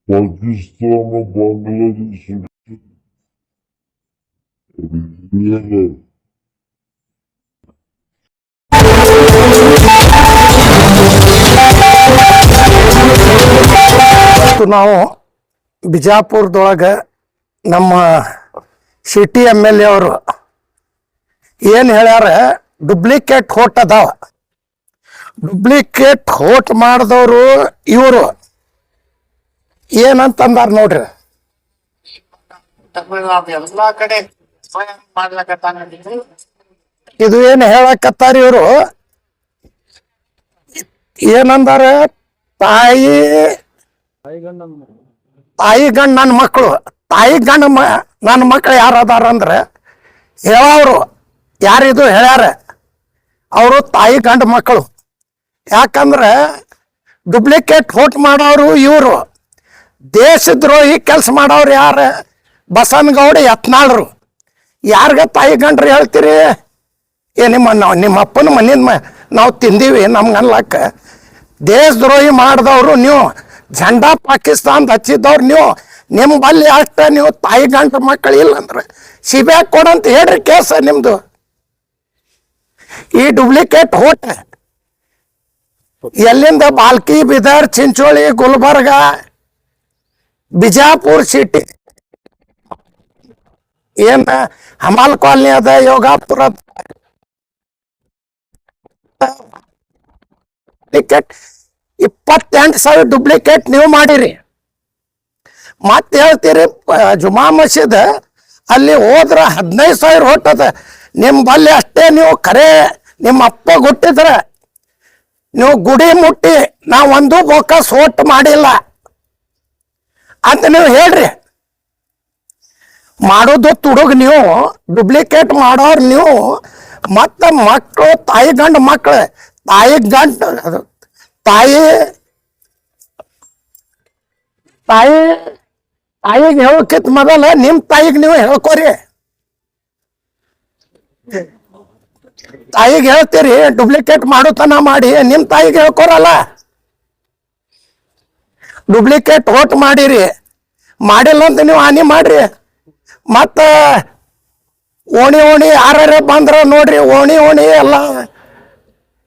ಪಾಕಿಸ್ತಾನ ಬಾಂಗ್ಲಾದೇಶ ನಾವು ಬಿಜಾಪುರದೊಳಗೆ ನಮ್ಮ city MLA ಅವರು ಏನು ಹೇಳ್ಯಾರ, ಡುಪ್ಲಿಕೇಟ್ ಹೋಟ್ ಅದಾವ. ಡುಪ್ಲಿಕೇಟ್ ಹೋಟ್ ಮಾಡಿದವರು ಇವರು ಏನಂತಂದಾರ ನೋಡ್ರಿ. ಇದು ಏನು ಹೇಳಕತ್ತಾರ ಇವರು, ಏನಂದಾರ, ತಾಯಿ ಗಂಡ ನನ್ನ ಮಕ್ಕಳು, ತಾಯಿ ಗಂಡ ನನ್ನ ಮಕ್ಕಳು ಯಾರದಾರ ಅಂದ್ರೆ ಹೇಳೋರು ಯಾರಿದು ಹೇಳ್ಯಾರ, ಅವರು ತಾಯಿ ಗಂಡ ಮಕ್ಕಳು. ಯಾಕಂದ್ರೆ ಡುಪ್ಲಿಕೇಟ್ ವೋಟ್ ಮಾಡೋರು ಇವರು, ದೇಶದ್ರೋಹಿ ಕೆಲಸ ಮಾಡೋರು ಯಾರು, ಬಸನಗೌಡ ಯತ್ನಾಳ್ರು. ಯಾರಿಗ ತಾಯಿ ಗಂಡ್ರು ಹೇಳ್ತೀರಿ? ನಿಮ್ಮ ಅಪ್ಪನ ಮನೆಯಿಂದ ನಾವು ತಿಂದೀವಿ ನಮ್ಗೆ ಅನ್ಲಕ್ಕ. ದೇಶದ್ರೋಹಿ ಮಾಡಿದವರು ನೀವು, झंडा पाकिस्तान हच्चिदವ್ರು ನೀವು, ನಿಮ್ಮ ಬಲ್ಲಿ ಅಷ್ಟ ನೀವು ತಾಯಿ ಗಂಡ ಮಕ್ಕಳು ಇಲ್ಲ ಅಂದ್ರೆ ಸಿಬಿಐ ಕೊಡಂತ ಹೇಳ್ರಿ ಕೇಸ ನಿಮ್ದು. ಈ ಡುಪ್ಲಿಕೇಟ್ ಹೋಟ್ ಎಲ್ಲಿಂದ? ಬಾಲ್ಕಿ, ಬೀದರ್, ಚಿಂಚೋಳಿ, ಗುಲ್ಬರ್ಗ, ಬಿಜಾಪುರ ಸಿಟಿ, ಏನ್ ಹಮಾಲ್ ಕಾಲನಿ ಅದ, ಯೋಗಾಪುರ ಡುಪ್ಲಿಕೇಟ್ 28,000 ಡುಪ್ಲಿಕೇಟ್ ನೀವು ಮಾಡಿರಿ. ಮತ್ತೆ ಹೇಳ್ತೀರಿ ಜುಮಾ ಮಸೀದ್ ಅಲ್ಲಿ ಹೋದ್ರ 15,000 ಹೊಟ್ಟದ. ನಿಮ್ಮ ಬಲ್ಲಿ ಅಷ್ಟೇ ನೀವು ಖರೆ ನಿಮ್ಮ ಅಪ್ಪ ಹುಟ್ಟಿದ್ರ ನೀವು ಗುಡಿ ಮುಟ್ಟಿ ನಾವು ಒಂದು ಬೋಕಸ್ ಓಟ್ ಮಾಡಿಲ್ಲ ಅಂತ ನೀವು ಹೇಳ್ರಿ. ಮಾಡೋದು ತುಡುಗ್ ನೀವು, ಡುಪ್ಲಿಕೇಟ್ ಮಾಡೋರು ನೀವು. ಮತ್ತ ಮಕ್ಕಳು, ತಾಯಿ ಗಂಡ ಮಕ್ಕಳು, ತಾಯಿಗೆ ಹೇಳೋಕ್ಕಿಂತ ಮೊದಲ ನಿಮ್ಮ ತಾಯಿಗೆ ನೀವು ಹೇಳ್ಕೋರಿ. ತಾಯಿಗೆ ಹೇಳ್ತೀರಿ ಡುಪ್ಲಿಕೇಟ್ ಮಾಡೋತನ ಮಾಡಿ, ನಿಮ್ಮ ತಾಯಿಗೆ ಹೇಳ್ಕೊರಲ್ಲ. ಡುಪ್ಲಿಕೇಟ್ ವೋಟ್ ಮಾಡಿರಿ, ಮಾಡಿಲ್ಲ ಅಂತ ನೀವು ಹಾನಿ ಮಾಡ್ರಿ. ಮತ್ತ ಓಣಿ ಯಾರೇ ಬಂದ್ರ ನೋಡ್ರಿ, ಓಣಿ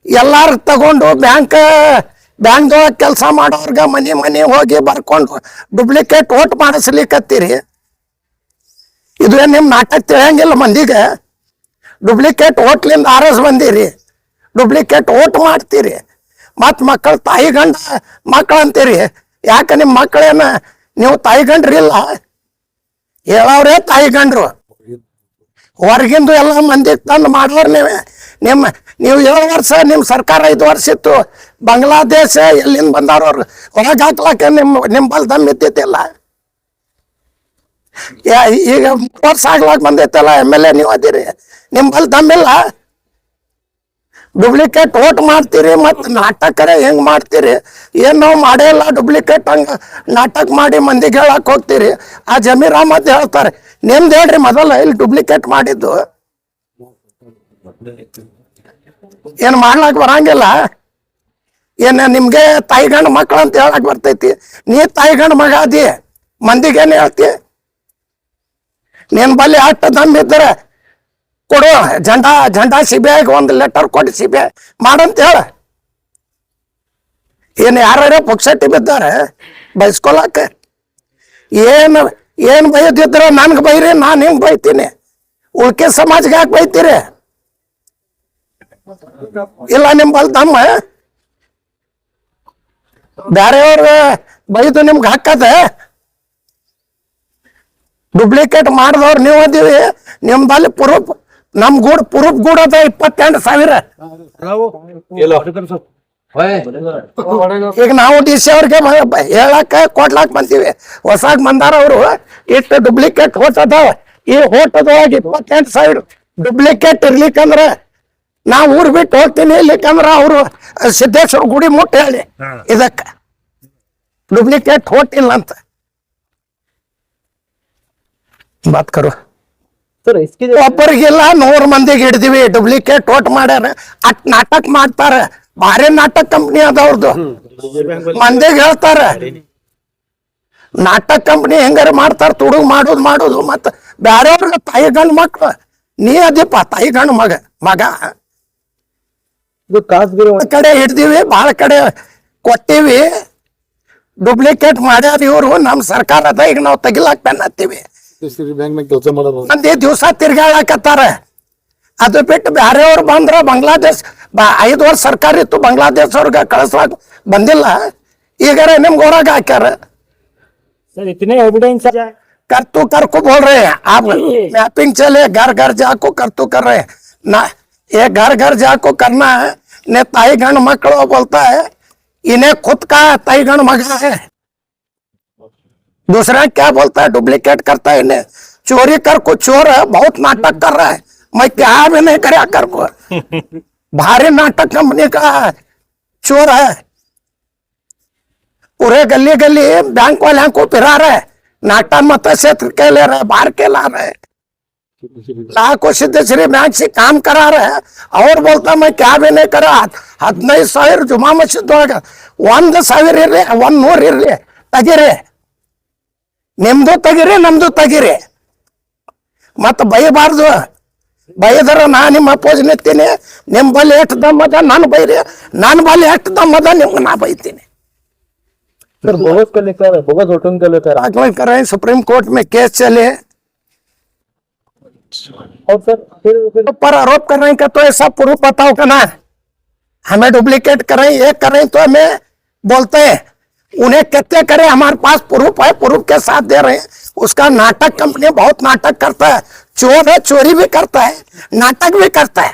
ಎಲ್ಲಾರು ತಗೊಂಡು ಬ್ಯಾಂಕ್ದೊಳಗೆ ಕೆಲಸ ಮಾಡೋರ್ಗ ಮನೆ ಹೋಗಿ ಬರ್ಕೊಂಡು ಡುಪ್ಲಿಕೇಟ್ ವೋಟ್ ಮಾಡಿಸ್ಲಿಕ್ಕತ್ತೀರಿ. ಇದು ಏನು ನಿಮ್ಮ ನಾಟಕ ತಿಳಿಯಂಗಿಲ್ಲ ಮಂದಿಗೆ? ಡುಪ್ಲಿಕೇಟ್ ವೋಟ್ಲಿಂದ ಆರಸ್ ಬಂದಿರಿ, ಡುಪ್ಲಿಕೇಟ್ ವೋಟ್ ಮಾಡ್ತೀರಿ. ಮತ್ತು ಮಕ್ಕಳು ತಾಯಿ ಗಂಡ ಮಕ್ಕಳು ಅಂತೀರಿ. ಯಾಕೆ ನಿಮ್ಮ ಮಕ್ಕಳೇನ ನೀವು ತಾಯಿ ಗಂಡ್ರಿಲ್ಲ? ಹೇಳವ್ರೆ ತಾಯಿ ಗಂಡ್ರು. ಹೊರಗಿಂದು ಎಲ್ಲ ಮಂದಿ ತಂದು ಮಾಡೋರು ನೀವೇ. ನೀವು 7 ವರ್ಷ ನಿಮ್ಮ ಸರ್ಕಾರ 5 ವರ್ಷ ಇತ್ತು. ಬಾಂಗ್ಲಾದೇಶ ಎಲ್ಲಿಂದ ಬಂದವ್ರು ಹೊರಗೆ ಹಾಕ್ಲಕ್ಕೆ ನಿಮ್ಮ ಬಲ್ ದಮ್ ಇದ್ದಿತ್ತಿಲ್ಲ. ಈಗ 3 ವರ್ಷ ಆಗ್ಲಾಕ ಬಂದೈತಲ್ಲ MLA ನೀವು ಅದಿರಿ, ನಿಮ್ಮ ಬಲ್ ದಮ್ಮಿಲ್ಲ. ಡುಪ್ಲಿಕೇಟ್ ವೋಟ್ ಮಾಡ್ತೀರಿ, ಮತ್ತು ನಾಟಕರೇ ಹೆಂಗೆ ಮಾಡ್ತೀರಿ? ಏನು ನಾವು ಮಾಡೇ ಇಲ್ಲ ಡುಪ್ಲಿಕೇಟ್, ಹಂಗೆ ನಾಟಕ ಮಾಡಿ ಮಂದಿಗೆ ಹೇಳಕ್ಕೆ ಹೋಗ್ತೀರಿ. ಆ ಜಮೀರ್ ಅಹಮದ್ ಹೇಳ್ತಾರೆ, ನಿಮ್ದು ಹೇಳ್ರಿ ಮೊದಲ ಇಲ್ಲಿ ಡುಪ್ಲಿಕೇಟ್ ಮಾಡಿದ್ದು. ಏನು ಮಾಡ್ಲಾಕ ಬರಂಗಿಲ್ಲ? ಏನು ನಿಮ್ಗೆ ತಾಯಿ ಗಂಡ ಮಕ್ಕಳು ಅಂತ ಹೇಳಕ್ ಬರ್ತೈತಿ? ನೀ ತಾಯಿ ಗಂಡ ಮಗ ಅದಿ, ಮಂದಿಗೇನು ಹೇಳ್ತಿ? ನಿನ್ ಬಲ್ಲಿ ಅಷ್ಟ ದಮ್ಮಿದ್ರೆ ಕೊಡು, झंडा CBIಗೆ ಒಂದು ಲೆಟರ್ ಕೊಟ್ಟು CBI ಮಾಡಂತ ಹೇಳ. ಏನು ಯಾರೇ ಪುಕ್ಸಟ್ಟಿ ಬಿದ್ದಾರೆ ಬಯಸ್ಕೊಳಕ? ಏನು ಬೈದಿದ್ರೆ ನನ್ಗೆ ಬೈರಿ, ನಾನು ಹಿಂಗೆ ಬೈತೀನಿ. ಉಳ್ಕೆ ಸಮಾಜಕ್ಕೆ ಯಾಕೆ ಬೈತೀರಿ? ಇಲ್ಲ ನಿಮ್ಮ ಬಲ್ ತಮ್ಮ ಬೇರೆಯವ್ರ ಬೈದು ನಿಮ್ಗೆ ಹಾಕದ? ಡುಪ್ಲಿಕೇಟ್ ಮಾಡಿದವ್ರು ನೀವು ಅದೀವಿ. ನಿಮ್ಮ ಬಲ್ಲಿ ಪ್ರೂಫ್, ನಮ್ ಪ್ರೂಫ್ ಅದ 28,000. ಈಗ ನಾವು DC ಅವ್ರಿಗೆ ಹೇಳಕ್ಕ ಕೊಡ್ಲಾಕ್ ಬಂತೀವಿ. ಹೊಸಾಗ ಬಂದಾರ ಅವರು, ಇಷ್ಟು ಡುಪ್ಲಿಕೇಟ್ ಹೋಟ್ ಅದಾವ. ಈ ಹೋಟದೊಳಗೆ 28,000 ಡುಪ್ಲಿಕೇಟ್ ಇರ್ಲಿಕ್ಕಂದ್ರ ನಾ ಊರ್ ಬಿಟ್ಟು ಹೋಗ್ತೀನಿ, ಇರ್ಲಿಕ್ಕಂದ್ರ ಅವರು ಸಿದ್ದೇಶ್ವರ ಗುಡಿ ಮುಟ್ಟ ಹೇಳಿ ಇದಕ್ಕ ಡುಪ್ಲಿಕೇಟ್ ಹೋಟ್ ಇಲ್ಲ ಅಂತ. ಬಾತ್ ಕರು सर इसके ಒಬ್ಬರಿಗೆಲ್ಲ 100 ಮಂದಿಗೆ ಹಿಡಿದಿವಿ ಡೂಪ್ಲಿಕೇಟ್ ಓಟ್ ಮಾಡ್ಯಾರ ಅಟ್ ನಾಟಕ ಮಾಡ್ತಾರ ಭಾರಿ ನಾಟಕ ಕಂಪ್ನಿ ಅದವ್ರದ್ದು ಮಂದಿಗೆ ಹೇಳ್ತಾರ ನಾಟಕ ಕಂಪ್ನಿ ಹೆಂಗಾರ ಮಾಡ್ತಾರ ತುಡುಗ್ ಮಾಡೋದು ಮತ್ತ ಬ್ಯಾರೆಯವ್ರಿಗೆ ತಾಯಿ ಗಂಡು ಮಕ್ಳು ನೀ ಅದಿಪ್ಪ ತಾಯಿ ಗಂಡು ಮಗ ಇದು ಖಾಸಗಿ ಕಡೆ ಹಿಡ್ದಿವಿ ಬಹಳ ಕಡೆ ಕೊಟ್ಟಿವಿ ಡೂಪ್ಲಿಕೇಟ್ ಮಾಡ್ಯಾರ ಇವ್ರು ನಮ್ ಸರ್ಕಾರದ ಈಗ ನಾವು ತೆಗಿಲಾಕ್ ಬೆನ್ ಹತ್ತೀವಿ ಬ್ಯಾಂಕ್ ಕೆಲಸ ಮಾಡೋದು ಮಂದಿ ದಿವಸ ತಿರ್ಗಾಳಕತ್ತಾರ ಅದು ಬಿಟ್ಟು ಬ್ಯಾರೆಯವ್ರು ಬಂದ್ರ ಬಾಂಗ್ಲಾದೇಶ್ 5 ವರ್ಷ ಸರ್ಕಾರ ಇತ್ತು ಬಾಂಗ್ಲಾದೇಶ್ ಅವ್ರಿಗೆ ಕಳಿಸ್ಲಾಕ ಬಂದಿಲ್ಲ ಈಗಾರ ನಿಮ್ಗೆ ಹೊರಗ ಹಾಕ್ಯಾರ सर इतने एविडेंस कर तू कर को बोल रहे हैं आप मैपिंग चले घर घर जाको कर तू कर रहे हैं ना ये घर घर जाको करना है ने ताई गण मकड़ो बोलता है इन्हें खुद का ताई गण मगा है दूसरा क्या बोलता है डुप्लीकेट करता है इन्हें चोरी कर को चोर है बहुत नाटक कर रहा है मैं क्या भी नहीं करे कर को भारी नाटक कंपनी का चोर है पूरे गली गली बैंक वाले को फिरा रहे नाटा मत क्षेत्र के ले रहे बाहर के ला रहे लाखों सिद्धेश्वरी बैंक से काम करा रहे और बोलता मैं क्या भी नहीं करा 15,000 जुमा मस्जिद होगा 1,000 इर्ಲಿ 100 इर्ಲಿ ತೆಗಿರಿ ನಿಮ್ದು ತೆಗಿರಿ ನಮ್ದು ತೆಗಿರಿ ಮತ್ತ ಬೈಬಾರ್ದು ಬೈದ್ರ ನಾ ನಿಮ್ಮ ಅಪೋಸ್ ನಿಂತೀನಿ ನಿಮ್ ಬಲ್ಲಿ ಎಷ್ಟು ದಮ್ಮದ ನಾನು ಬೈರಿ ನನ್ನ ಬಲ್ಲಿ ಎಷ್ಟು ದಮ್ಮದ ನಿಮ್ಗೆ ನಾ ಬೈತೀನಿ सर बोगस कर लेकर बोगस वोटिंग कर लेकर आकलन कर रहे हैं सुप्रीम कोर्ट में केस चले और सर फिर पर आरोप कर रहे हैं कि तो ऐसा प्रूफ बताओ का ना हमें डुप्लीकेट कर रहे हैं ये कर रहे हैं तो हमें बोलते हैं उन्हें कहते करें हमारे पास प्रूफ है प्रूफ के साथ दे रहे हैं उसका नाटक कंपनी बहुत नाटक करता है चोर है चोरी भी करता है नाटक भी करता है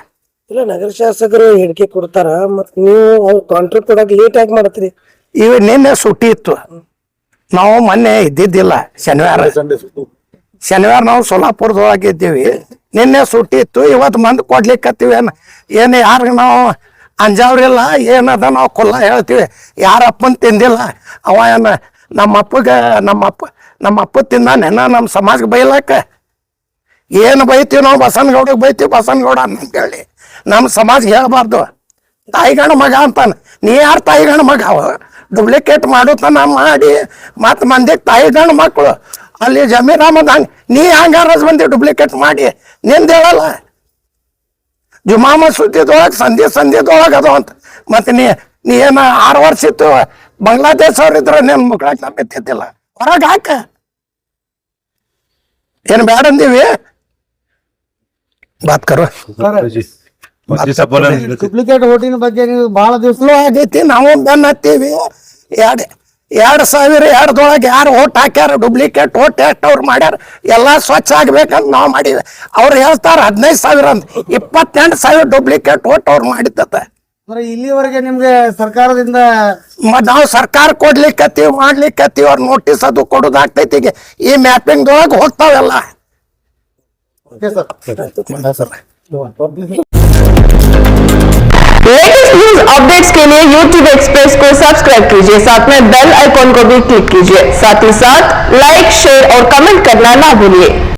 ಇಲ್ಲ ನಗರ ಶಾಸಕರು ಹೇಳಿಕೆ ಕೊಡ್ತಾರ ಮತ್ ನೀವು ಅವ್ರ ಕಾಂಟ್ರಾಕ್ಟ್ ಕೊಡಕ್ ಲೇಟ್ ಯಾಕೆ ಮಾಡತ್ರಿ ಇವ ನಿನ್ನೆ ಸುಟ್ಟಿ ಇತ್ತು ನಾವು ಮೊನ್ನೆ ಇದ್ದಿದ್ದಿಲ್ಲ ಶನಿವಾರ ನಾವು ಸೋಲಾಪುರದೊಳಗೆ ಇದ್ದೀವಿ ನಿನ್ನೆ ಸುಟ್ಟಿ ಇತ್ತು ಇವತ್ತು ಮಂದಿ ಕೊಡ್ಲಿಕ್ಕತ್ತೀವಿ ಏನು ಯಾರಿಗೆ ನಾವು ಅಂಜಾವ್ರಿಲ್ಲ ಏನದ ನಾವು ಕೊಲ್ಲ ಹೇಳ್ತೀವಿ ಯಾರಪ್ಪನ ತಿಂದಿಲ್ಲ ಅವ ಏನ ನಮ್ಮ ಅಪ್ಪ ತಿಂದಾನೇನ ನಮ್ಮ ಸಮಾಜಕ್ಕೆ ಬೈಲಾಕ ಏನು ಬೈತೀವಿ ನಾವು ಬಸನಗೌಡಗೆ ಬೈತೀವಿ ಬಸನಗೌಡ ಅಂತೇಳಿ ನಮ್ಮ ಸಮಾಜಕ್ಕೆ ಹೇಳ್ಬಾರ್ದು ತಾಯಿಗಣ ಮಗ ಅಂತಾನ ನೀ ಯಾರು ತಾಯಿಗಣ ಮಗ ಡೂಪ್ಲಿಕೇಟ್ ಮಾಡೋತನ ಮಾಡಿ ಮತ್ ಮಂದಿಗೆ ತಾಯಿಗಣ ಮಕ್ಕಳು ಅಲ್ಲಿ ಜಮೀರ್ ಅಹಮದ್ ಹಂಗ ನೀ ಹಂಗಾರ ಮಂದಿ ಡೂಪ್ಲಿಕೇಟ್ ಮಾಡಿ ನಿಂದ ಹೇಳಲ್ಲ ಜುಮಾ ಮಸೂದಿದೊಳಗೆ ಸಂಧಿದೊಳಗೆ ಅದು ಅಂತ ಮತ್ತೆ ನೀ ಏನ 6 ವರ್ಷ ಇತ್ತು ಬಾಂಗ್ಲಾದೇಶ ಅವ್ರ ಇದ್ರ ನಿನ್ ಮಕ್ಕಳಾಗ ನಂಬಿತ್ತಿದ್ದಿಲ್ಲ ಹೊರಗೆ ಹಾಕ ಏನ್ ಬ್ಯಾಡ ಅಂದೀವಿ ಬಾತ್ ಕರು ಡೂಪ್ಲಿಕೇಟ್ ವೋಟಿನ ಬಗ್ಗೆ ನೀವು ಬಹಳ ದಿವಸ ಆಗೈತಿ ನಾವು ಬೆನ್ನ ಹತ್ತೀವಿ 2,000 2 ಯಾರು ಓಟ್ ಹಾಕ್ಯಾರ ಡೂಪ್ಲಿಕೇಟ್ ಓಟ್ ಎಷ್ಟು ಅವ್ರು ಮಾಡ್ಯಾರ ಎಲ್ಲ ಸ್ವಚ್ಛ ಆಗ್ಬೇಕಂತ ನಾವು ಮಾಡಿವಿ ಅವ್ರು ಹೇಳ್ತಾರ 15,000 ಅಂತ 28,000 ಡೂಪ್ಲಿಕೇಟ್ ಓಟ್ ಅವ್ರು ಮಾಡಿದ್ದತ್ತ ಇಲ್ಲಿವರೆಗೆ ನಿಮ್ಗೆ ಸರ್ಕಾರದಿಂದ ನಾವು ಸರ್ಕಾರ ಕೊಡ್ಲಿಕ್ಕತ್ತೀವಿ ಮಾಡ್ಲಿಕ್ಕತ್ತೀವಿ ಅವ್ರ ನೋಟಿಸ್ ಅದು ಕೊಡೋದಾಗ್ತೈತಿ ಈಗ ಈ ಮ್ಯಾಪಿಂಗ್ ಒಳಗೆ ಹೋಗ್ತಾವೆಲ್ಲ लेटेस्ट न्यूज अपडेट्स के लिए YouTube एक्सप्रेस को सब्सक्राइब कीजिए साथ में बेल आइकॉन को भी क्लिक कीजिए साथ ही साथ लाइक शेयर और कमेंट करना ना भूलिए।